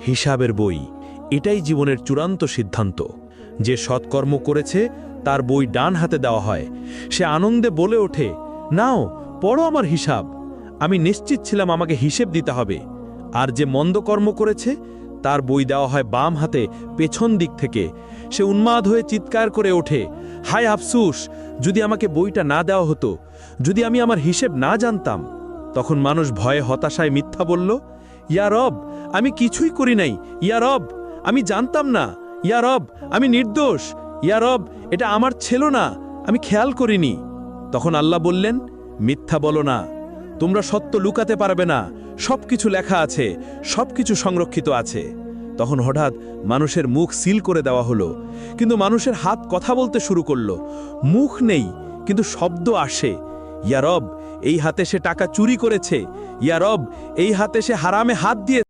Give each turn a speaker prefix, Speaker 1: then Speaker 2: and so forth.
Speaker 1: হিসাবের বই, এটাই জীবনের চূড়ান্ত সিদ্ধান্ত। যে সৎকর্ম করেছে তার বই ডান হাতে দেওয়া হয়। সে আনন্দে বলে ওঠে, নাও পড়ো আমার হিসাব। আমি নিশ্চিত ছিলাম আমাকে হিসেব দিতে হবে। আর যে মন্দ কর্ম করেছে তার বই দেওয়া হয় বাম হাতে, পেছন দিক থেকে। সে উন্মাদ হয়ে চিৎকার করে ওঠে, হায় আফসুস, যদি আমাকে বইটা না দেওয়া হতো, যদি আমি আমার হিসেব না জানতাম। তখন মানুষ ভয়ে হতাশায় মিথ্যা বলল, ইয়া রব, আমি কিছুই করি নাই। ইয়া রব, আমি জানতাম না। ইয়া রব, আমি নির্দোষ। ইয়া রব, এটা আমার ছিল না, আমি খেয়াল করিনি। তখন আল্লাহ বললেন, মিথ্যা বলো না, তোমরা সত্য লুকাতে পারবে না। সবকিছু লেখা আছে, সবকিছু সংরক্ষিত আছে। তখন হঠাৎ মানুষের মুখ সিল করে দেওয়া হলো, কিন্তু মানুষের হাত কথা বলতে শুরু করলো। মুখ নেই, কিন্তু শব্দ আসে। ইয়া রব, এই হাতে সে টাকা চুরি করেছে। ইয়া রব, এই হাতে সে হারামে হাত দিয়ে